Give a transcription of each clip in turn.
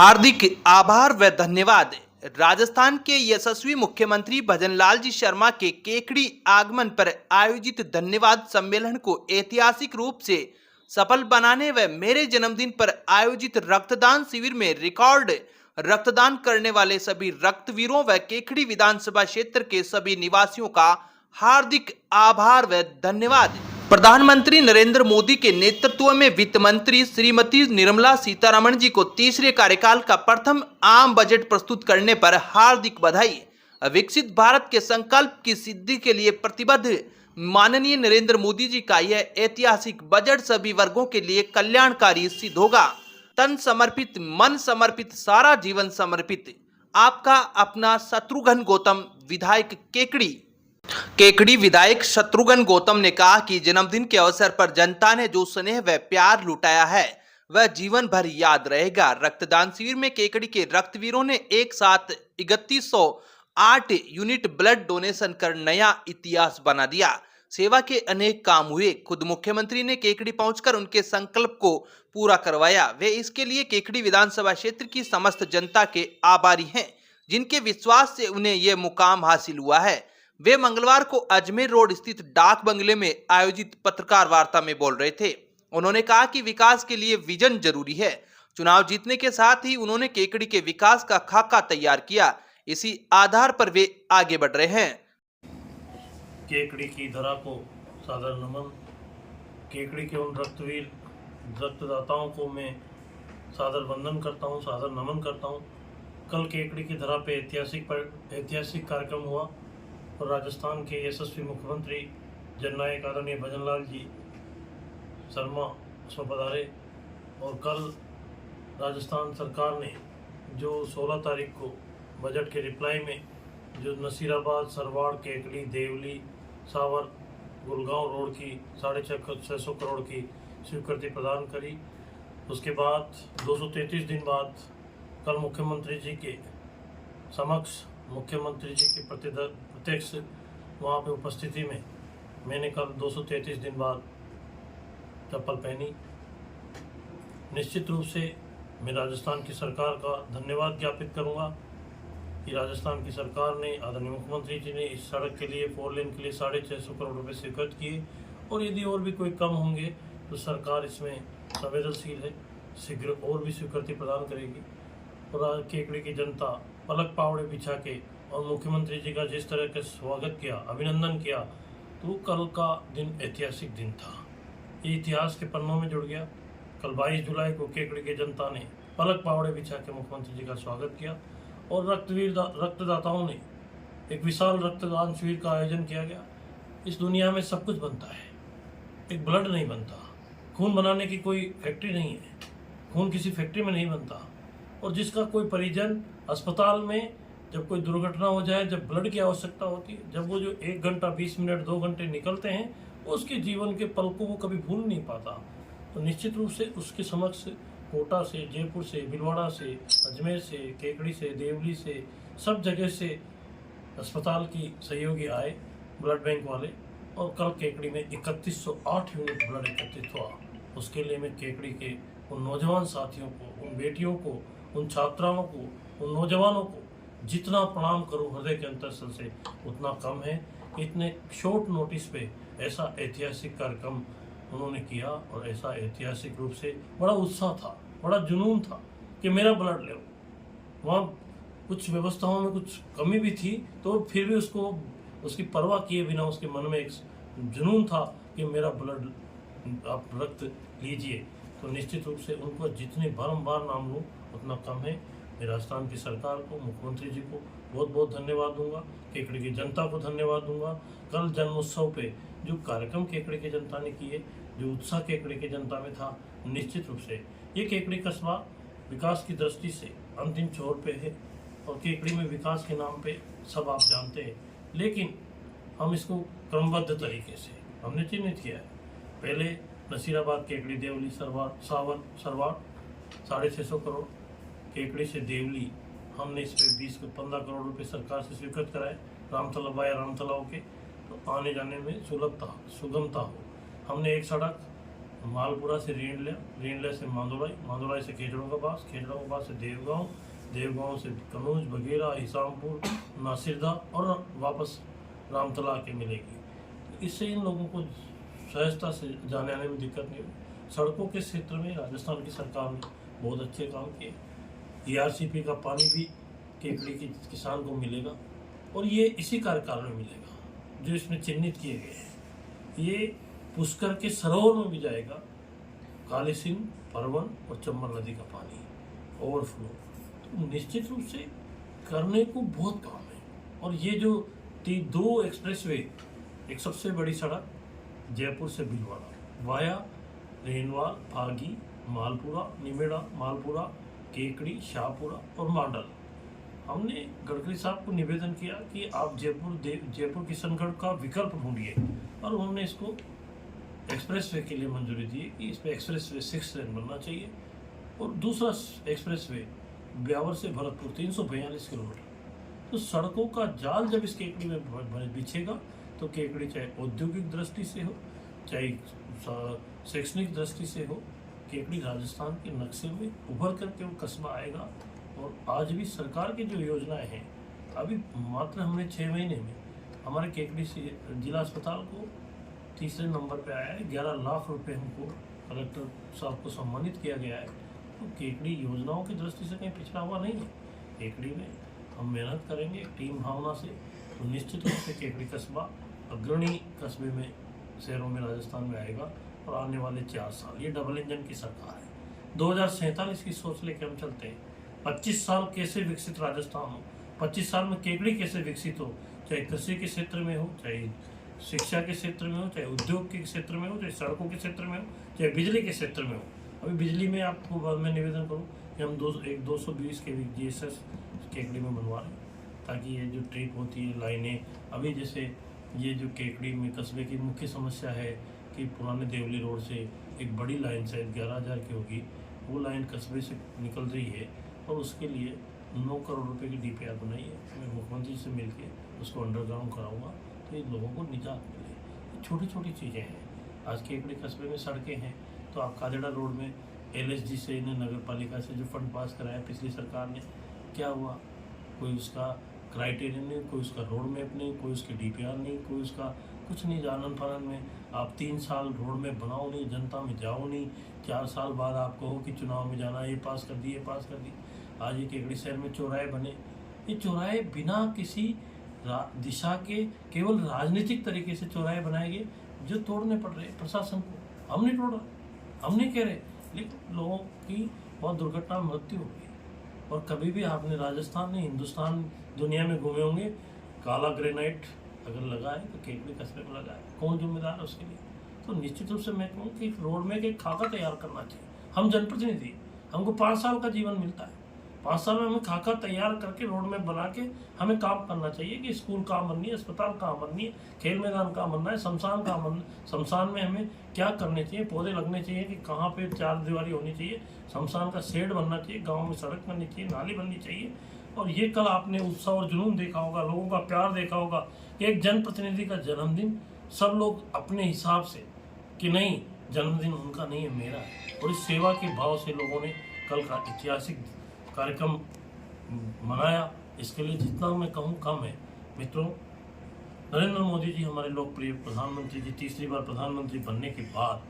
हार्दिक आभार व धन्यवाद। राजस्थान के यशस्वी मुख्यमंत्री भजनलाल जी शर्मा के केकड़ी आगमन पर आयोजित धन्यवाद सम्मेलन को ऐतिहासिक रूप से सफल बनाने व मेरे जन्मदिन पर आयोजित रक्तदान शिविर में रिकॉर्ड रक्तदान करने वाले सभी रक्तवीरों व केकड़ी विधानसभा क्षेत्र के सभी निवासियों का हार्दिक आभार व धन्यवाद। प्रधानमंत्री नरेंद्र मोदी के नेतृत्व में वित्त मंत्री श्रीमती निर्मला सीतारमण जी को तीसरे कार्यकाल का प्रथम आम बजट प्रस्तुत करने पर हार्दिक बधाई। विकसित भारत के संकल्प की सिद्धि के लिए प्रतिबद्ध माननीय नरेंद्र मोदी जी का यह ऐतिहासिक बजट सभी वर्गों के लिए कल्याणकारी सिद्ध होगा। तन समर्पित, मन समर्पित, सारा जीवन समर्पित। आपका अपना शत्रुघ्न गौतम, विधायक केकड़ी विधायक शत्रुघ्न गौतम ने कहा कि जन्मदिन के अवसर पर जनता ने जो स्नेह व प्यार लुटाया है वह जीवन भर याद रहेगा। रक्तदान शिविर में केकड़ी के रक्तवीरों ने एक साथ 3108 यूनिट ब्लड डोनेशन कर नया इतिहास बना दिया। सेवा के अनेक काम हुए। खुद मुख्यमंत्री ने केकड़ी पहुंचकर उनके संकल्प को पूरा करवाया। वे इसके लिए केकड़ी विधानसभा क्षेत्र की समस्त जनता के आभारी हैं, जिनके विश्वास से उन्हें यह मुकाम हासिल हुआ है। वे मंगलवार को अजमेर रोड स्थित डाक बंगले में आयोजित पत्रकार वार्ता में बोल रहे थे। उन्होंने कहा कि विकास के लिए विजन जरूरी है। चुनाव जीतने के साथ ही उन्होंने केकड़ी के विकास का खाका तैयार किया। इसी आधार पर वे आगे बढ़ रहे हैं। केकड़ी की धरा को सादर नमन। केकड़ी के उन रक्तवीर रक्तदाताओं को मैं सादर वंदन करता हूँ, सादर नमन करता हूँ। कल केकड़ी की धरा पे ऐतिहासिक कार्यक्रम हुआ और राजस्थान के यशस्वी मुख्यमंत्री जननायक आदरणीय भजनलाल जी शर्मा उसमें पधारे। और कल राजस्थान सरकार ने जो 16 तारीख को बजट के रिप्लाई में जो नसीराबाद, सरवाड़, केकड़ी, देवली, सावर, गुड़गांव रोड की 650 करोड़ की स्वीकृति प्रदान करी, उसके बाद 233 दिन बाद कल मुख्यमंत्री जी के समक्ष, मुख्यमंत्री जी के प्रत्यक्ष वहाँ पे उपस्थिति में मैंने कल 233 दिन बाद चप्पल पहनी। निश्चित रूप से मैं राजस्थान की सरकार का धन्यवाद ज्ञापित करूँगा कि राजस्थान की सरकार ने, आदरणीय मुख्यमंत्री जी ने इस सड़क के लिए, 4 लेन के लिए 650 करोड़ रुपए स्वीकृत किए। और यदि और भी कोई कम होंगे तो सरकार इसमें संवेदनशील है, शीघ्र और भी स्वीकृति प्रदान करेगी। और केकड़ी की जनता पलक पावड़े बिछा के और मुख्यमंत्री जी का जिस तरह का स्वागत किया, अभिनंदन किया, तो कल का दिन ऐतिहासिक दिन था। ये इतिहास के पन्नों में जुड़ गया। कल 22 जुलाई को केकड़ी की जनता ने पलक पावड़े बिछा के मुख्यमंत्री जी का स्वागत किया और रक्तदाताओं ने एक विशाल रक्तदान शिविर का आयोजन किया गया। इस दुनिया में सब कुछ बनता है, एक ब्लड नहीं बनता। खून बनाने की कोई फैक्ट्री नहीं है, खून किसी फैक्ट्री में नहीं बनता। और जिसका कोई परिजन अस्पताल में जब कोई दुर्घटना हो जाए, जब ब्लड की आवश्यकता होती है, जब वो जो 1 घंटा 20 मिनट 2 घंटे निकलते हैं, उसके जीवन के पलकों को कभी भूल नहीं पाता। तो निश्चित रूप से उसके समक्ष कोटा से, जयपुर से, भीलवाड़ा से, अजमेर से, केकड़ी से, देवली से, सब जगह से अस्पताल की सहयोगी आए, ब्लड बैंक वाले। और कल केकड़ी में 3108 यूनिट ब्लड एकत्रित हुआ। उसके लिए मैं केकड़ी के उन नौजवान साथियों को, उन बेटियों को, उन छात्राओं को, उन नौजवानों को जितना प्रणाम करूं हृदय के अंतरस्थल से उतना कम है। इतने शॉर्ट नोटिस पे ऐसा ऐतिहासिक कार्यक्रम उन्होंने किया और ऐसा ऐतिहासिक रूप से बड़ा उत्साह था, बड़ा जुनून था कि मेरा ब्लड ले। वहाँ कुछ व्यवस्थाओं में कुछ कमी भी थी, तो फिर भी उसकी परवाह किए बिना उसके मन में एक जुनून था कि मेरा ब्लड आप रक्त लीजिए। तो निश्चित रूप से उनको जितने बारंबार नाम लूँ उतना कम है। मैं राजस्थान की सरकार को, मुख्यमंत्री जी को बहुत बहुत धन्यवाद दूंगा, केकड़ी की जनता को धन्यवाद दूंगा। कल जन्मोत्सव पे जो कार्यक्रम केकड़ी की जनता ने किए, जो उत्साह केकड़ी की जनता में था, निश्चित रूप से ये केकड़ी कस्बा विकास की दृष्टि से अंतिम छोर पे है। और केकड़ी में विकास के नाम पे सब आप जानते हैं, लेकिन हम इसको क्रमबद्ध तरीके से हमने चिन्हित किया है। पहले नसीराबाद, केकड़ी, देवली, सरवाड़ 650 करोड़, केकड़ी से देवली हमने इस पर 20 से 15 करोड़ रुपए सरकार से स्वीकृत कराए, रामतलाव के, तो आने जाने में सुगमता हो। हमने एक सड़क मालपुरा से रेंडले से मांदोलाई से खेजड़ों का पास से देवगांव से कनौज बघेरा हिसामपुर नासिरदा और वापस रामतला के मिलेगी। इससे इन लोगों को सहजता से जाने आने में दिक्कत नहीं होगी। सड़कों के क्षेत्र में राजस्थान की सरकार ने बहुत अच्छे काम किए। ERCP का पानी भी केकड़ी के किसान को मिलेगा और ये इसी कार्यकाल में मिलेगा जो इसमें चिन्हित किए गए हैं। ये पुष्कर के सरोवर में भी जाएगा। काली सिंह, परवन और चंबल नदी का पानी ओवरफ्लो, तो निश्चित रूप से करने को बहुत काम है। और ये जो 2 एक्सप्रेसवे, एक सबसे बड़ी सड़क जयपुर से भीलवाड़ा वाया रेनवाल, फागी, मालपुरा, निमेड़ा, मालपुरा, केकड़ी, शाहपुरा और मांडल। हमने गडकरी साहब को निवेदन किया कि आप जयपुर किशनगढ़ का विकल्प ढूंढिए और उन्होंने इसको एक्सप्रेसवे के लिए मंजूरी दी कि इस पर एक्सप्रेसवे 6 लेन बनना चाहिए। और दूसरा एक्सप्रेसवे ब्यावर से भरतपुर 342 किलोमीटर। तो सड़कों का जाल जब इस केकड़ी में बिछेगा तो केकड़ी चाहे औद्योगिक दृष्टि से हो चाहे शैक्षणिक दृष्टि से हो, केकड़ी राजस्थान के नक्शे में उभर करके वो कस्बा आएगा। और आज भी सरकार की जो योजनाएं हैं, अभी मात्र हमने 6 महीने में हमारे केकड़ी से जिला अस्पताल को 3रे नंबर पे आया है। 11 लाख रुपए हमको कलेक्टर साहब को सम्मानित किया गया है। तो केकड़ी योजनाओं की दृष्टि से कहीं पिछड़ा हुआ नहीं है। केकड़ी में हम मेहनत करेंगे टीम भावना से, तो निश्चित रूप से केकड़ी कस्बा अग्रणी कस्बे में शहरों में राजस्थान में आएगा। और आने वाले 4 साल ये डबल इंजन की सरकार है। 2047 की सोच लेकर हम चलते हैं। 25 साल कैसे विकसित राजस्थान हो, 25 साल में केकड़ी कैसे विकसित हो, चाहे कृषि के क्षेत्र में हो, चाहे शिक्षा के क्षेत्र में हो, चाहे उद्योग के क्षेत्र में हो, चाहे सड़कों के क्षेत्र में हो, चाहे बिजली के क्षेत्र में हो। अभी बिजली में आपको मैं निवेदन करूँ कि हम 220 के GSS केकड़ी में बनवा रहे हैं, ताकि ये जो ट्रिप होती है लाइनें, अभी जैसे ये जो केकड़ी में कस्बे की मुख्य समस्या है कि पुराने देवली रोड से एक बड़ी लाइन शायद 11,000 की होगी, वो लाइन कस्बे से निकल रही है और उसके लिए 9 करोड़ रुपए की DPR बनाई है। मैं मुख्यमंत्री से मिलकर उसको अंडरग्राउंड कराऊंगा तो ये लोगों को निजात मिले। छोटी छोटी चीज़ें हैं। आज केकड़ी कस्बे में सड़कें हैं, तो आप कादेड़ा रोड में LSG से इन्हें नगर पालिका से जो फंड पास कराया पिछली सरकार ने, क्या हुआ? कोई उसका क्राइटेरियन नहीं, कोई उसका रोड मैप नहीं, कोई उसकी DPR नहीं, कोई उसका कुछ नहीं। जानन फानन में आप 3 साल रोड मैप बनाओ नहीं, जनता में जाओ नहीं, 4 साल बाद आप कहो कि चुनाव में जाना, ये पास कर दी, ये पास कर दी। आज ये केकड़ी शहर में चौराहे बने, ये चौराहे बिना किसी दिशा के केवल राजनीतिक तरीके से चौराहे बनाए गए जो तोड़ने पड़ रहे प्रशासन को। हम नहीं तोड़ रहे, हम नहीं कह रहे, लेकिन लोगों की बहुत दुर्घटना मृत्यु हो गई। और कभी भी आपने राजस्थान नहीं हिंदुस्तान दुनिया में घूमे होंगे, काला ग्रेनाइट अगर लगा है तो केकड़ी कस्बे में लगा है, कौन जिम्मेदार है उसके लिए? तो निश्चित रूप से मैं कहूँ कि रोड में एक खाका तैयार करना चाहिए। हम जनप्रतिनिधि, हमको 5 साल का जीवन मिलता है, 5 साल में हमें खाका तैयार करके रोड में बना के हमें काम करना चाहिए कि स्कूल कहाँ बननी है, अस्पताल कहाँ बननी है, खेल मैदान कहाँ बनना है, शमशान कहाँ बनना, शमशान में हमें क्या करने चाहिए, पौधे लगने चाहिए कि कहाँ पे 4 दीवारी होनी चाहिए, शमशान का शेड बनना चाहिए, गाँव में सड़क बननी चाहिए, नाली बननी चाहिए। और ये कल आपने उत्साह और जुनून देखा होगा, लोगों का प्यार देखा होगा कि एक जनप्रतिनिधि का जन्मदिन सब लोग अपने हिसाब से कि नहीं जन्मदिन उनका नहीं है, मेरा है। और इस सेवा के भाव से लोगों ने कल का ऐतिहासिक कार्यक्रम मनाया। इसके लिए जितना मैं कहूँ कम है। मित्रों, नरेंद्र मोदी जी हमारे लोकप्रिय प्रधानमंत्री जी, 3री बार प्रधानमंत्री बनने के बाद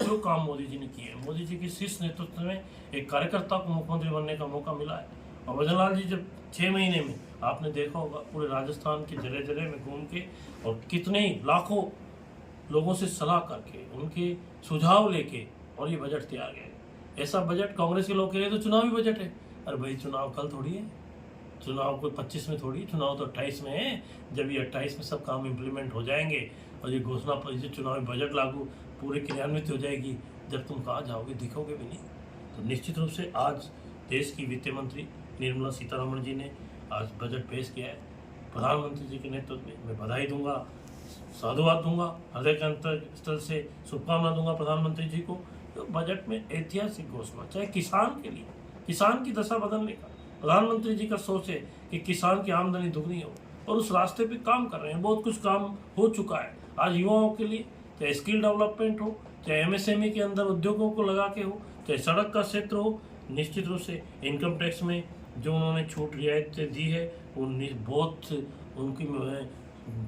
जो काम मोदी जी ने किए, मोदी जी के शीर्ष नेतृत्व में एक कार्यकर्ता को मुख्यमंत्री बनने का मौका मिला है। और भजनलाल जी जब 6 महीने में आपने देखा होगा पूरे राजस्थान के जगह जगह में घूम के और कितने ही लाखों लोगों से सलाह करके उनके सुझाव लेके और ये बजट तैयार किया। ऐसा बजट कांग्रेस के लोग कह रहे तो चुनावी बजट है। अरे भाई चुनाव कल थोड़ी है, चुनाव कोई 25 में थोड़ी, चुनाव तो 28 में है। जब ये 28 में सब काम इम्प्लीमेंट हो जाएंगे और ये घोषणा पर चुनावी बजट लागू पूरे क्रियान्वित हो जाएगी, जब तुम कहाँ जाओगे दिखोगे भी नहीं। तो निश्चित रूप से आज देश की वित्त मंत्री निर्मला सीतारमण जी ने आज बजट पेश किया है। प्रधानमंत्री जी के नेतृत्व में मैं बधाई दूंगा, साधुवाद दूंगा, हृदय के अंतर्स्थल से शुभकामना दूंगा प्रधानमंत्री जी को। तो बजट में ऐतिहासिक घोषणा, चाहे किसान के लिए, किसान की दशा बदलने का प्रधानमंत्री जी का सोच है कि किसान की आमदनी दुगनी हो, और उस रास्ते पे काम कर रहे हैं। बहुत कुछ काम हो चुका है। आज युवाओं के लिए चाहे स्किल डेवलपमेंट हो, चाहे MSME के अंदर उद्योगों को लगा के हो, चाहे सड़क का क्षेत्र हो। निश्चित रूप से इनकम टैक्स में जो उन्होंने छूट रियायतें दी है वो बहुत उनकी मैं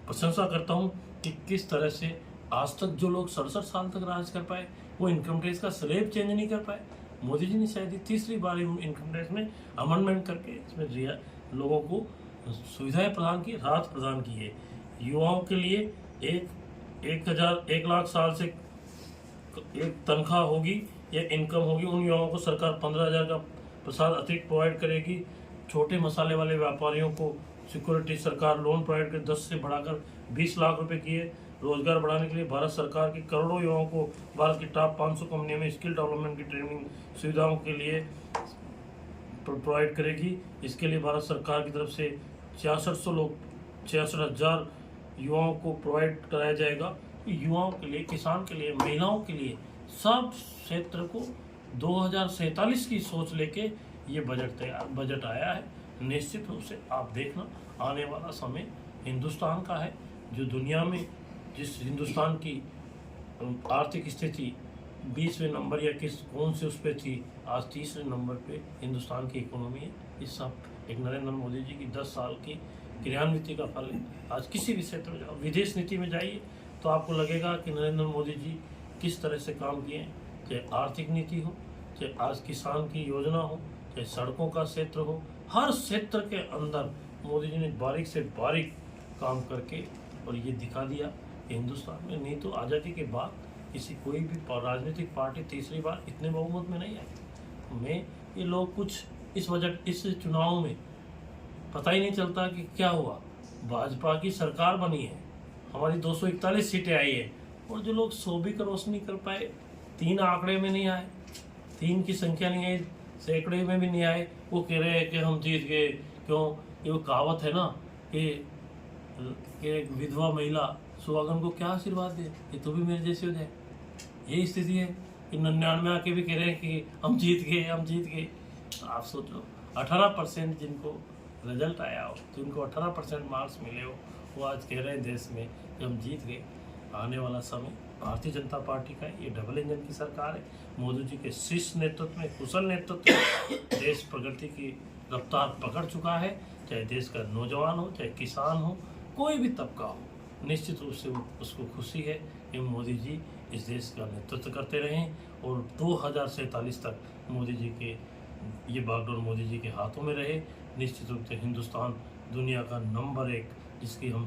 प्रशंसा करता हूँ कि किस तरह से आज तक जो लोग 67 साल तक राज कर पाए वो इनकम टैक्स का स्लैब चेंज नहीं कर पाए। मोदी जी ने शायद ये तीसरी बार इनकम टैक्स में अमेंडमेंट करके इसमें लोगों को सुविधाएं प्रदान की, राहत प्रदान की है। युवाओं के लिए 1 लाख साल से एक तनख्वाह होगी या इनकम होगी, उन युवाओं को सरकार 15,000 का प्रसाद अतिरिक्त प्रोवाइड करेगी। छोटे मसाले वाले व्यापारियों को सिक्योरिटी सरकार लोन प्रोवाइड कर 10 से बढ़ाकर 20 लाख रुपए की है। रोजगार बढ़ाने के लिए भारत सरकार की करोड़ों युवाओं को भारत की टॉप 500 कंपनियों में स्किल डेवलपमेंट की ट्रेनिंग सुविधाओं के लिए प्रोवाइड करेगी। इसके लिए भारत सरकार की तरफ से 66,000 युवाओं को प्रोवाइड कराया जाएगा। युवाओं के लिए, किसान के लिए, महिलाओं के लिए, सब क्षेत्र को 2047 की सोच लेके ये बजट आया है। निश्चित रूप से आप देखना आने वाला समय हिंदुस्तान का है, जो दुनिया में जिस हिंदुस्तान की आर्थिक स्थिति 20वें नंबर या कौन से उस पर थी, आज 30वें नंबर पे हिंदुस्तान की इकोनॉमी है। इस सब एक नरेंद्र मोदी जी की 10 साल की क्रियान्विति का फल है। आज किसी भी क्षेत्र में जाओ, विदेश नीति में जाइए तो आपको लगेगा कि नरेंद्र मोदी जी किस तरह से काम किए हैं। चाहे आर्थिक नीति हो, चाहे आज किसान की योजना हो, चाहे सड़कों का क्षेत्र हो, हर क्षेत्र के अंदर मोदी जी ने बारीक से बारीक काम करके और ये दिखा दिया कि हिंदुस्तान में नहीं तो आज़ादी के बाद कोई भी राजनीतिक पार्टी तीसरी बार इतने बहुमत में नहीं आई। ये लोग कुछ इस चुनाव में पता ही नहीं चलता कि क्या हुआ। भाजपा की सरकार बनी है, हमारी 241 सीटें आई है, और जो लोग 100 भी क्रॉस नहीं कर पाए, 3 आंकड़े में नहीं आए, 3 की संख्या नहीं आई, सैकड़े में भी नहीं आए, वो कह रहे हैं कि हम जीत गए। क्यों? ये वो कहावत है ना कि एक विधवा महिला सुहागन को क्या आशीर्वाद दे, ये तो भी मेरे जैसे हो जाए। यही स्थिति है कि 99 आके भी कह रहे हैं कि हम जीत गए। आप सोच लो 18% जिनको रिजल्ट आया हो, जिनको 18% मार्क्स मिले हो, वो आज कह रहे हैं देश में कि हम जीत गए। आने वाला समय भारतीय जनता पार्टी का ये डबल इंजन की सरकार है। मोदी जी के शीर्ष नेतृत्व में, कुशल नेतृत्व में देश प्रगति की रफ्तार पकड़ चुका है। चाहे देश का नौजवान हो, चाहे किसान हो, कोई भी तबका हो, निश्चित रूप से उसको खुशी है कि मोदी जी इस देश का नेतृत्व करते रहें और 2047 तक मोदी जी के ये बागडोर मोदी जी के हाथों में रहे। निश्चित रूप से हिंदुस्तान दुनिया का नंबर 1, जिसकी हम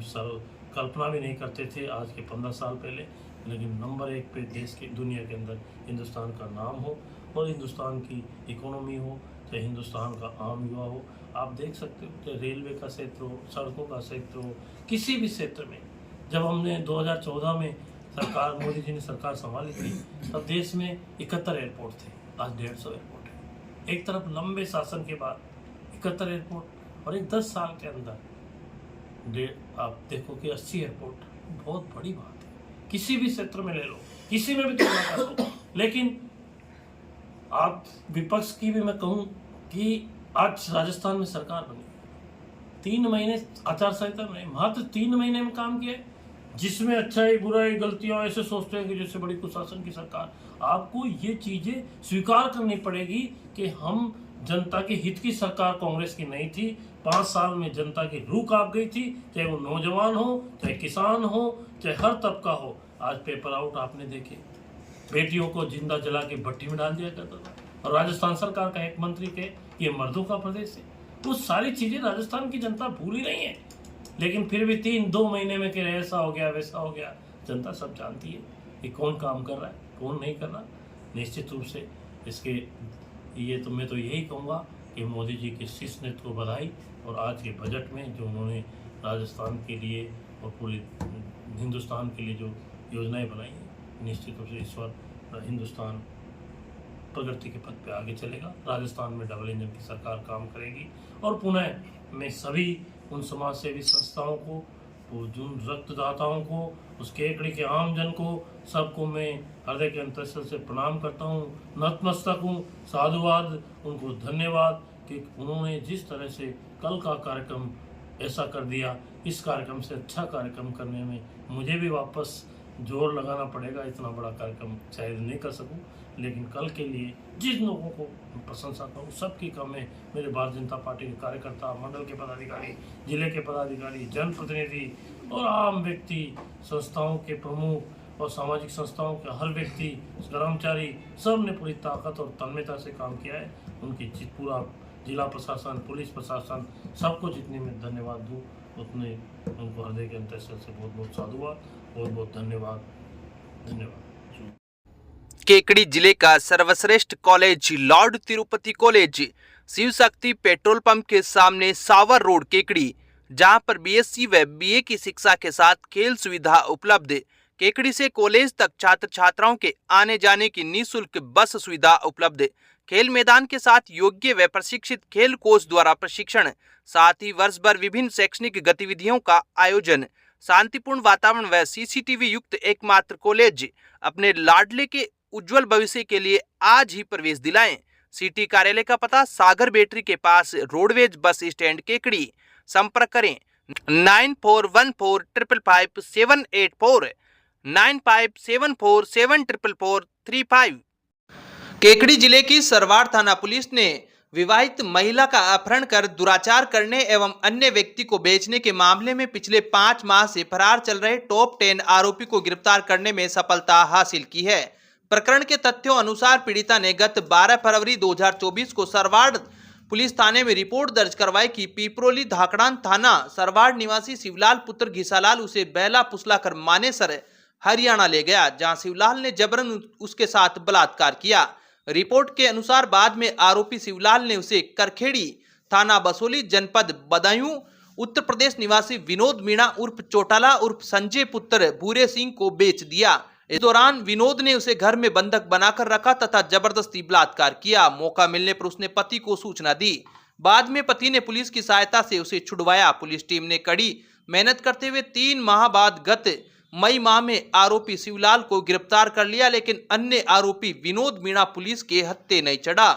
कल्पना भी नहीं करते थे आज के 15 साल पहले, लेकिन नंबर 1 पे देश के दुनिया के अंदर हिंदुस्तान का नाम हो, और हिंदुस्तान की इकोनॉमी हो, चाहे हिंदुस्तान का आम युवा हो। आप देख सकते हो, चाहे रेलवे का क्षेत्र हो, सड़कों का क्षेत्र हो, किसी भी क्षेत्र में। जब हमने 2014 में मोदी जी ने सरकार संभाली थी, तब देश में 71 एयरपोर्ट थे, आज 150 एयरपोर्ट है। एक तरफ लंबे शासन के बाद 71 एयरपोर्ट, और एक 10 साल के अंदर आप देखो कि 80 एयरपोर्ट, बहुत बड़ी बात है। किसी भी क्षेत्र में ले लो, किसी में भी तुलना कर लो। लेकिन आप विपक्ष की भी मैं कहूँ कि आज राजस्थान में सरकार बनी, 3 महीने आचार संहिता में, मात्र 3 महीने में काम किया, जिसमें अच्छाई बुराई गलतियां ऐसे सोचते हैं कि जैसे बड़ी कुशासन की सरकार। आपको ये चीजें स्वीकार करनी पड़ेगी कि हम जनता के हित की सरकार कांग्रेस की नहीं थी। 5 साल में जनता की रूह कांप गई थी, चाहे वो नौजवान हो, चाहे किसान हो, चाहे हर तबका हो। आज पेपर आउट आपने देखे, बेटियों को जिंदा जला के भट्टी में डाल दिया करता था, और राजस्थान सरकार का एक मंत्री के ये मर्दों का प्रदेश है। वो सारी चीजें राजस्थान की जनता भूली नहीं है, लेकिन फिर भी 2 महीने में कि ऐसा हो गया वैसा हो गया। जनता सब जानती है कि कौन काम कर रहा है, कौन नहीं कर रहा। निश्चित रूप से इसके मैं तो यही कहूँगा कि मोदी जी के शीर्ष नेतृत्व को बधाई, और आज के बजट में जो उन्होंने राजस्थान के लिए और पूरे हिंदुस्तान के लिए जो योजनाएं बनाई हैं, निश्चित रूप से इस बार हिंदुस्तान प्रगति के पथ पे आगे चलेगा। राजस्थान में डबल इंजन की सरकार काम करेगी, और पुनः मैं सभी उन समाज सेवी संस्थाओं को, जिन रक्तदाताओं को, उस केकड़ी के आम जन को, सबको मैं हृदय के अंतस्थल से प्रणाम करता हूँ, नतमस्तक हूँ, साधुवाद, उनको धन्यवाद कि उन्होंने जिस तरह से कल का कार्यक्रम ऐसा कर दिया। इस कार्यक्रम से अच्छा कार्यक्रम करने में मुझे भी वापस जोर लगाना पड़ेगा। इतना बड़ा कार्यक्रम शायद नहीं कर सकूं, लेकिन कल के लिए जिन लोगों को प्रशंसा करूं, सबकी कमें मेरे भारतीय जनता पार्टी के कार्यकर्ता, मंडल के पदाधिकारी, जिले के पदाधिकारी, जनप्रतिनिधि और आम व्यक्ति, संस्थाओं के प्रमुख और सामाजिक संस्थाओं के हर व्यक्ति, कर्मचारी, सब ने पूरी ताकत और तन्मयता से काम किया है। उनकी पूरा जिला प्रशासन, पुलिस प्रशासन, सबको जितने में धन्यवाद दूँ उतने उनको हृदय के अंतर से बहुत बहुत साधुवाद, बहुत बहुत धन्यवाद। केकड़ी जिले का सर्वश्रेष्ठ college lord Tirupati college Shiv Shakti petrol pump के सामने सावर रोड केकड़ी, जहां पर बीएससी व बीए की शिक्षा के साथ खेल सुविधा उपलब्ध। केकड़ी से कॉलेज तक छात्र छात्राओं के आने जाने की निःशुल्क बस सुविधा उपलब्ध। खेल मैदान के साथ योग्य व प्रशिक्षित खेल कोच द्वारा प्रशिक्षण, साथ ही वर्ष भर विभिन्न शैक्षणिक गतिविधियों का आयोजन। शांतिपूर्ण वातावरण व सीसीटीवी युक्त एकमात्र कॉलेज। अपने लाडले के उज्जवल भविष्य के लिए आज ही प्रवेश दिलाएं। सिटी कार्यालय का पता सागर बैटरी के पास, रोडवेज बस स्टैंड केकड़ी। संपर्क करें 9414555784 9574744535। केकड़ी जिले की सरवार थाना पुलिस ने विवाहित महिला का अपहरण कर दुराचार करने एवं अन्य व्यक्ति को बेचने के मामले में पिछले 5 माह से फरार चल रहे टॉप 10 आरोपी को गिरफ्तार करने में सफलता हासिल की है। प्रकरण के तथ्यों अनुसार पीड़िता ने गत 12 फरवरी 2024 को सरवाड़ पुलिस थाने में रिपोर्ट दर्ज करवाई कि पीपरोली धाकड़ान थाना सरवाड़ निवासी शिवलाल पुत्र घिसालाल उसे बैला पुसला कर मानेसर हरियाणा ले गया, जहां शिवलाल ने जबरन उसके साथ बलात्कार किया। रिपोर्ट के अनुसार बाद में आरोपी शिवलाल ने उसे करखेड़ी थाना बसोली जनपद बदायूं उत्तर प्रदेश निवासी विनोद मीणा उर्फ चोटाला उर्फ संजय पुत्र भूरे सिंह को बेच दिया। इस दौरान विनोद ने उसे घर में बंधक बनाकर रखा तथा जबरदस्ती बलात्कार किया। मौका मिलने पर उसने पति को सूचना दी। बाद में पति ने पुलिस की सहायता से उसे छुड़वाया। पुलिस टीम ने कड़ी मेहनत करते हुए 3 माह बाद गत मई माह में आरोपी शिवलाल को गिरफ्तार कर लिया, लेकिन अन्य आरोपी विनोद मीणा पुलिस के हत्थे नहीं चढ़ा।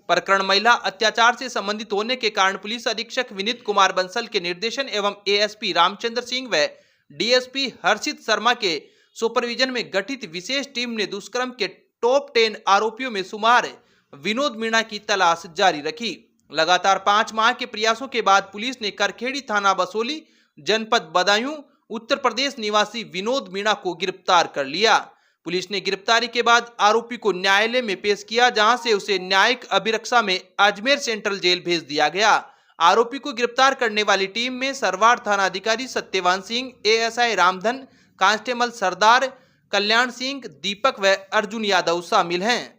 प्रकरण महिला अत्याचार से संबंधित होने के कारण पुलिस अधीक्षक विनीत कुमार बंसल के निर्देशन एवं एएसपी रामचंद्र सिंह व डीएसपी हर्षित शर्मा के सुपरविजन में गठित विशेष टीम ने दुष्कर्म के टॉप 10 आरोपियों में शुमार विनोद मीणा की तलाश जारी रखी। लगातार 5 माह के प्रयासों के बाद पुलिस ने करखेड़ी थाना बसोली जनपद बदायूं उत्तर प्रदेश निवासी विनोद मीणा को गिरफ्तार कर लिया। पुलिस ने गिरफ्तारी के बाद आरोपी को न्यायालय में पेश किया, जहां से उसे न्यायिक अभिरक्षा में अजमेर सेंट्रल जेल भेज दिया गया। आरोपी को गिरफ्तार करने वाली टीम में सरवाड़ थाना अधिकारी सत्यवान सिंह, एएसआई रामधन, कांस्टेबल सरदार, कल्याण सिंह, दीपक व अर्जुन यादव शामिल हैं।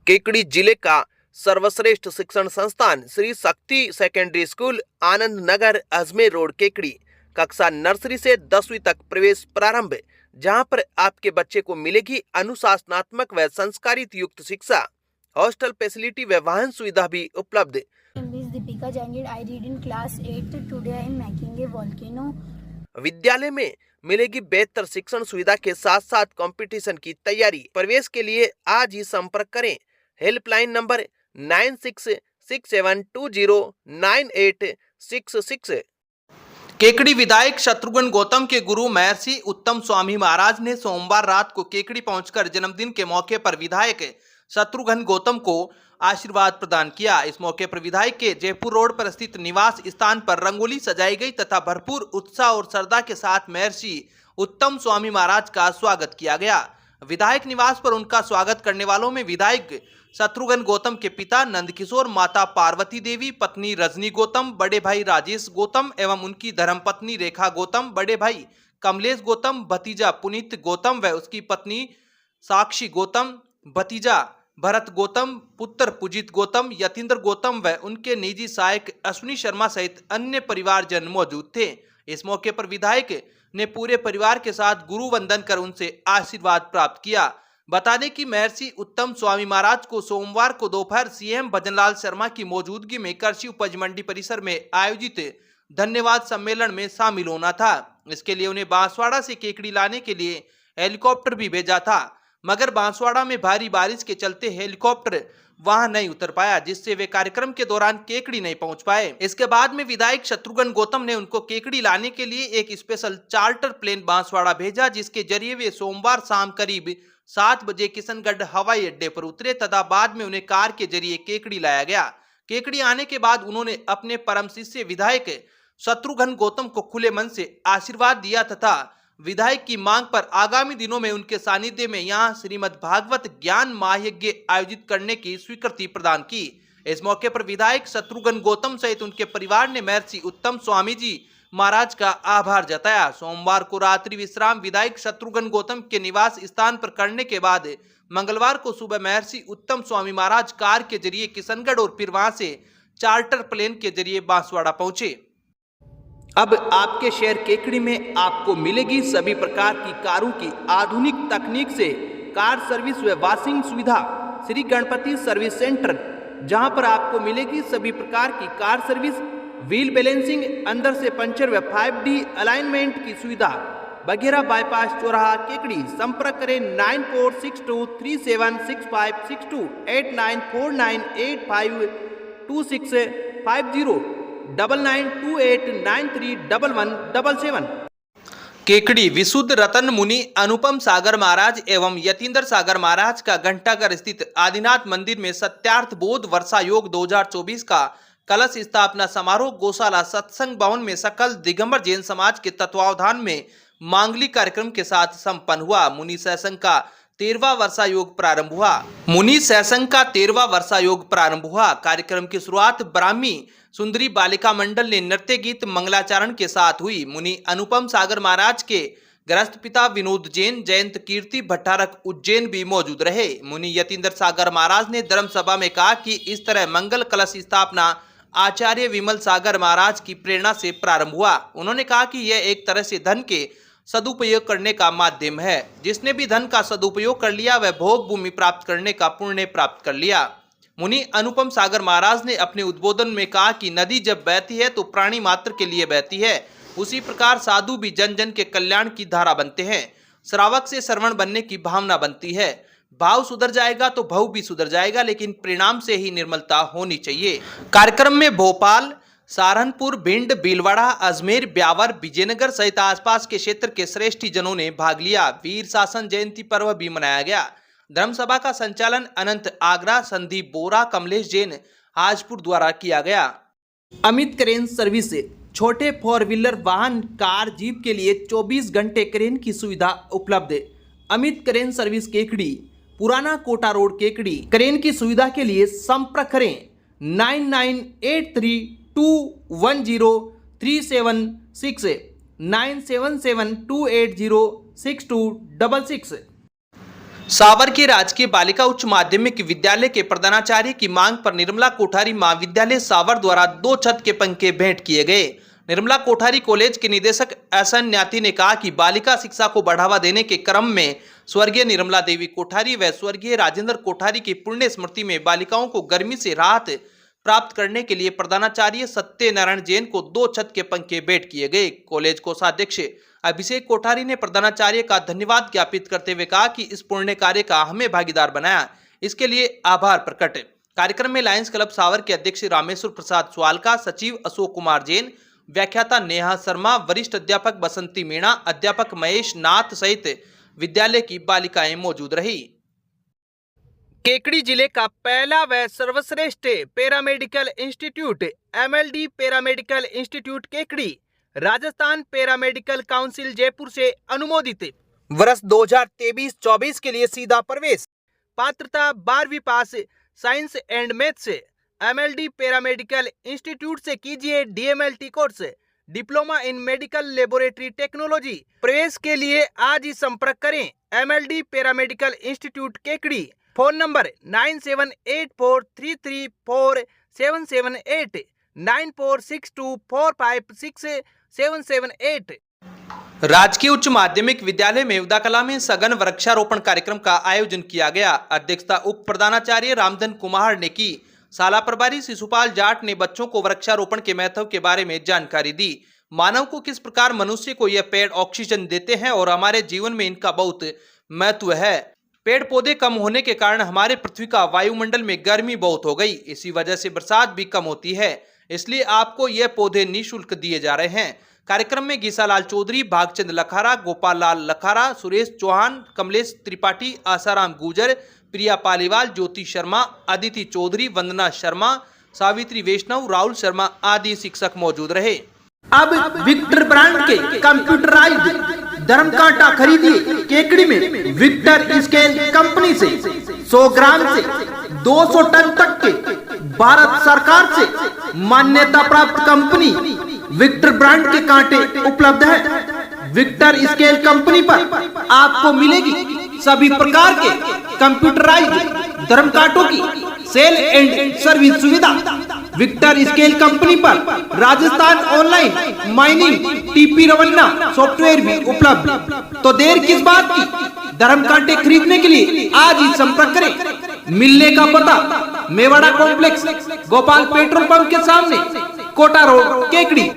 केकड़ी जिले का सर्वश्रेष्ठ शिक्षण संस्थान Shri Shakti secondary school Anand Nagar Ajmer road Kekri, कक्षा नर्सरी से 10वीं तक प्रवेश प्रारंभ, जहां पर आपके बच्चे को मिलेगी अनुशासनात्मक व संस्कारित युक्त शिक्षा। हॉस्टल फैसिलिटी व वाहन सुविधा भी उपलब्ध। Deepika Jahangir, I read in class 8th. Today I am making a volcano. विद्यालय में मिलेगी बेहतर शिक्षण सुविधा के साथ साथ कंपटीशन की तैयारी। प्रवेश के लिए आज ही संपर्क करें। Helpline number 9667209866। केकड़ी विधायक शत्रुघ्न गौतम के गुरु महर्षि उत्तम स्वामी महाराज ने सोमवार रात को केकड़ी पहुंचकर जन्मदिन के मौके पर विधायक शत्रुघ्न गौतम को आशीर्वाद प्रदान किया। इस मौके पर विधायक के जयपुर रोड पर स्थित निवास स्थान पर रंगोली सजाई गई तथा भरपूर उत्साह और श्रद्धा के साथ महर्षि उत्तम स्वामी महाराज का स्वागत किया गया। विधायक निवास पर उनका स्वागत करने वालों में विधायक शत्रुघ्न गौतम के पिता नंदकिशोर, माता पार्वती देवी, पत्नी रजनी गौतम, बड़े भाई राजेश गौतम एवं उनकी धर्मपत्नी रेखा गौतम, बड़े भाई कमलेश गौतम, भतीजा पुनीत गौतम व उसकी पत्नी साक्षी गौतम, भतीजा भरत गौतम, पुत्र पुजीत गौतम, यतीन्द्र गौतम व उनके निजी सहायक अश्विनी शर्मा सहित अन्य परिवारजन मौजूद थे। इस मौके पर विधायक ने पूरे परिवार के साथ गुरु वंदन कर उनसे आशीर्वाद प्राप्त किया। बता दें कि महर्षि उत्तम स्वामी महाराज को सोमवार को दोपहर सीएम भजनलाल शर्मा की मौजूदगी में कृषि उपज मंडी परिसर में आयोजित धन्यवाद सम्मेलन में शामिल होना था। इसके लिए उन्हें बांसवाड़ा से केकड़ी लाने के लिए हेलीकॉप्टर भी भेजा था। मगर बांसवाड़ा में भारी बारिश के चलते हेलीकॉप्टर वहां नहीं उतर पाया, जिससे वे कार्यक्रम के दौरान केकड़ी नहीं पहुंच पाए। इसके बाद में विधायक शत्रुघ्न गौतम ने उनको केकड़ी लाने के लिए एक स्पेशल चार्टर प्लेन बांसवाड़ा भेजा, जिसके जरिए वे सोमवार शाम करीब 7 बजे किशनगढ़ हवाई अड्डे पर उतरे तथा बाद में उन्हें कार के जरिए केकड़ी लाया गया। केकड़ी आने के बाद उन्होंने अपने परम शिष्य विधायक शत्रुघ्न गौतम को खुले मन से आशीर्वाद दिया तथा विधायक की मांग पर आगामी दिनों में उनके सानिध्य में यहां श्रीमद् भागवत ज्ञान महायज्ञ आयोजित करने की स्वीकृति प्रदान की। इस मौके पर विधायक शत्रुघ्न गौतम सहित उनके परिवार ने महर्षि उत्तम स्वामी जी महाराज का आभार जताया। सोमवार को रात्रि विश्राम विधायक शत्रुघ्न गौतम के निवास स्थान पर करने के बाद मंगलवार को सुबह महर्षि उत्तम स्वामी महाराज कार के जरिए किशनगढ़ और फिर वहां से चार्टर प्लेन के जरिए बांसवाड़ा पहुंचे। अब आपके शहर केकड़ी में आपको मिलेगी सभी प्रकार की कारों की आधुनिक तकनीक से कार सर्विस व वॉशिंग सुविधा। श्री गणपति सर्विस सेंटर, जहां पर आपको मिलेगी सभी प्रकार की कार सर्विस, व्हील बैलेंसिंग, अंदर से पंचर व 5D अलाइनमेंट की सुविधा। बघेरा बाईपास चौराहा केकड़ी। संपर्क करें 9462376562 8949852650 9928931177। केकड़ी विशुद्ध रतन मुनि अनुपम सागर महाराज एवं यतीन्द्र सागर महाराज का घंटाघर स्थित आदिनाथ मंदिर में सत्यार्थ बोध वर्षा योग 2024 का कलश स्थापना समारोह गौशाला सत्संग भवन में सकल दिगंबर जैन समाज के तत्वावधान में मांगलिक कार्यक्रम के साथ संपन्न हुआ। मुनि सत्संग का 13वां वर्षा योग प्रारंभ हुआ। मुनि सत्संग का 13वां वर्षा योग प्रारंभ हुआ। कार्यक्रम की शुरुआत ब्राह्मी सुंदरी बालिका मंडल ने नृत्य गीत मंगलाचरण के साथ हुई। मुनि अनुपम सागर महाराज के ग्रस्त पिता विनोद जैन, जयंत कीर्ति भट्टारक उज्जैन भी मौजूद रहे। मुनि यतीन्द्र सागर महाराज ने धर्म सभा में कहा कि इस तरह मंगल कलश स्थापना आचार्य विमल सागर महाराज की प्रेरणा से प्रारंभ हुआ। उन्होंने कहा कि यह एक तरह से धन के सदुपयोग करने का माध्यम है। जिसने भी धन का सदुपयोग कर लिया वह भोग भूमि प्राप्त करने का पुण्य प्राप्त कर लिया। मुनि अनुपम सागर महाराज ने अपने उद्बोधन में कहा कि नदी जब बहती है तो प्राणी मात्र के लिए बहती है, उसी प्रकार साधु भी जन जन के कल्याण की धारा बनते हैं। श्रावक से श्रवण बनने की भावना बनती है। भाव सुधर जाएगा तो भव भी सुधर जाएगा, लेकिन परिणाम से ही निर्मलता होनी चाहिए। कार्यक्रम में भोपाल, सहारनपुर, भिंड, भीलवाड़ा, अजमेर, ब्यावर, विजयनगर सहित आसपास के क्षेत्र के श्रेष्ठी जनों ने भाग लिया। वीर शासन जयंती पर्व भी मनाया गया। धर्मसभा का संचालन अनंत आगरा, संदीप बोरा, कमलेश जैन हाजपुर द्वारा किया गया। अमित क्रेन सर्विस, छोटे 4 व्हीलर वाहन, कार, जीप के लिए 24 घंटे क्रेन की सुविधा उपलब्ध। अमित क्रेन सर्विस केकड़ी, पुराना कोटा रोड केकड़ी। क्रेन की सुविधा के लिए संपर्क करें 9983210376 9772806266। सावर के राजकीय बालिका उच्च माध्यमिक विद्यालय के प्रधानाचार्य की मांग पर निर्मला कोठारी महाविद्यालय सावर द्वारा 2 छत के पंखे भेंट किए गए। निर्मला कोठारी कॉलेज के निदेशक एसएन न्याती ने कहा कि बालिका शिक्षा को बढ़ावा देने के क्रम में स्वर्गीय निर्मला देवी कोठारी व स्वर्गीय राजेंद्र कोठारी की पुण्य स्मृति में बालिकाओं को गर्मी से राहत प्राप्त करने के लिए प्रधानाचार्य सत्यनारायण जैन को 2 छत के पंखे भेंट किए गए। कॉलेज कोषाध्यक्ष अभिषेक कोठारी ने प्रधानाचार्य का धन्यवाद ज्ञापित करते हुए कहा कि इस पुण्य कार्य का हमें भागीदार बनाया, इसके लिए आभार प्रकट। कार्यक्रम में लायंस क्लब सावर के अध्यक्ष रामेश्वर प्रसाद स्वालका, सचिव अशोक कुमार जैन, व्याख्याता नेहा शर्मा, वरिष्ठ अध्यापक बसंती मीणा, अध्यापक महेश नाथ सहित विद्यालय की बालिकाएं मौजूद रही। केकड़ी जिले का पहला व सर्वश्रेष्ठ paramedical institute MLD paramedical institute Kekri Rajasthan paramedical council Jaipur से अनुमोदित। वर्ष 2023-24 के लिए सीधा प्रवेश। पात्रता 12वीं pass, science and maths. MLD paramedical institute से कीजिए DMLT course, diploma in medical laboratory technology. प्रवेश के लिए आज ही संपर्क करें MLD paramedical institute Kekri. Phone number 9784334778 9462456778। राजकीय उच्च माध्यमिक विद्यालय में उदाकला में सघन वृक्षारोपण कार्यक्रम का आयोजन किया गया। अध्यक्षता उप प्रधानाचार्य रामधन कुमार ने की। शाला प्रभारी शिशुपाल जाट ने बच्चों को वृक्षारोपण के महत्व के बारे में जानकारी दी। मानव को किस प्रकार मनुष्य को यह पेड़ ऑक्सीजन देते हैं और हमारे जीवन में इनका बहुत महत्व है। पेड़ पौधे कम होने के कारण हमारे पृथ्वी का वायुमंडल में गर्मी बहुत हो गई। इसी वजह से बरसात भी कम होती है, इसलिए आपको ये पौधे निःशुल्क दिए जा रहे हैं। कार्यक्रम में गीसालाल चौधरी, भागचंद लखारा, गोपाल लाल लखारा, सुरेश चौहान, कमलेश त्रिपाठी, आसाराम गुजर, प्रिया पालीवाल, ज्योति शर्मा, अदिति चौधरी, वंदना शर्मा, सावित्री वैष्णव, राहुल शर्मा आदि शिक्षक मौजूद रहे। अब विक्टर ब्रांड के कंप्यूटराइज्ड धर्म कांटा खरीदिए केकड़ी में विक्टर स्केल कंपनी से। 100 ग्राम से 200 टन तक के भारत सरकार से मान्यता प्राप्त कंपनी विक्टर ब्रांड के कांटे उपलब्ध है। विक्टर स्केल कंपनी पर आपको मिलेगी सभी प्रकार के कंप्यूटराइज्ड धर्म कांटों की सेल एंड सर्विस सुविधा। विक्टर स्केल कंपनी पर Rajasthan online mining TP Revanna software भी उपलब्ध। तो देर किस बात की, धर्म कांटे खरीदने के लिए आज ही संपर्क करें। मिलने का पता Mewada complex, Gopal petrol pump के सामने, कोटा रोड, केकड़ी।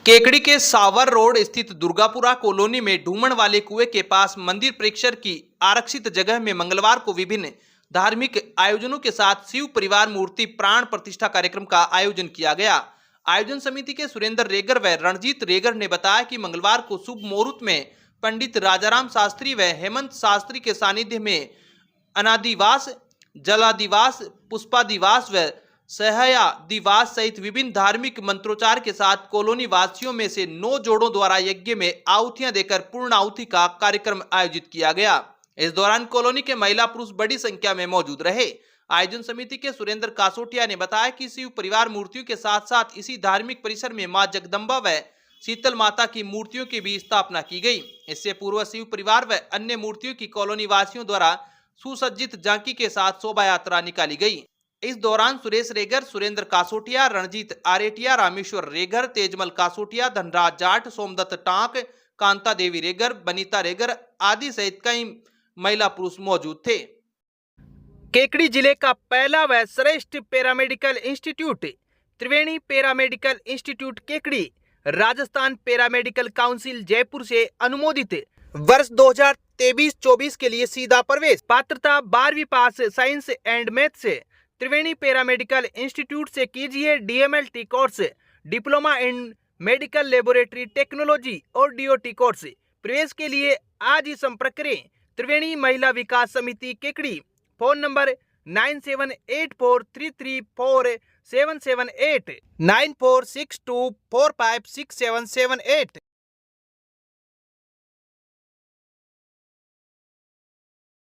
केकड़ी के सावर रोड स्थित दुर्गापुरा कॉलोनी में ढूमण वाले कुएं के पास मंदिर परिसर की आरक्षित जगह में मंगलवार को विभिन्न धार्मिक आयोजनों के साथ शिव परिवार मूर्ति प्राण प्रतिष्ठा कार्यक्रम का आयोजन किया गया। आयोजन समिति के सुरेंद्र रेगर व रणजीत रेगर ने बताया कि मंगलवार को शुभ मुहूर्त में पंडित राजाराम शास्त्री व हेमंत शास्त्री के सानिध्य में अनादिवास, जलादिवास, पुष्पादिवास व सहयादिवास सहित विभिन्न धार्मिक मंत्रोच्चार के साथ कॉलोनी वासियों में से 9 जोड़ों द्वारा यज्ञ में आहुतियां देकर पूर्ण आहुति का कार्यक्रम आयोजित किया गया। इस दौरान कॉलोनी के महिला पुरुष बड़ी संख्या में मौजूद रहे। आयोजन समिति के सुरेंद्र कासोटिया ने बताया कि शिव परिवार मूर्तियों के साथ साथ इसी धार्मिक परिसर में मां जगदम्बा व शीतल माता की मूर्तियों की भी स्थापना की गई। इससे पूर्व शिव परिवार व अन्य मूर्तियों की कॉलोनी वासियों द्वारा सुसज्जित झांकी के साथ शोभा यात्रा निकाली गई। इस दौरान सुरेश रेगर, सुरेंद्र कासोटिया, रणजीत आरेटिया, रामेश्वर रेगर, तेजमल कासोटिया, धनराज जाट, सोमदत्त टांक, कांता देवी रेगर, बनीता रेगर आदि सहित कई महिला पुरुष मौजूद थे। केकड़ी जिले का पहला व श्रेष्ठ paramedical institute Triveni paramedical institute Kekri Rajasthan paramedical council Jaipur से अनुमोदित। वर्ष 2023-24 के लिए सीधा प्रवेश। पात्रता 12वीं पास साइंस एंड मैथ से। त्रिवेणी पैरामेडिकल इंस्टीट्यूट से कीजिए DMLT course, diploma in medical laboratory technology और DOT कोर्स। प्रवेश के लिए आज ही संपर्क करें। त्रिवेणी महिला विकास समिति केकड़ी। Phone number 9784334778, 9462456778।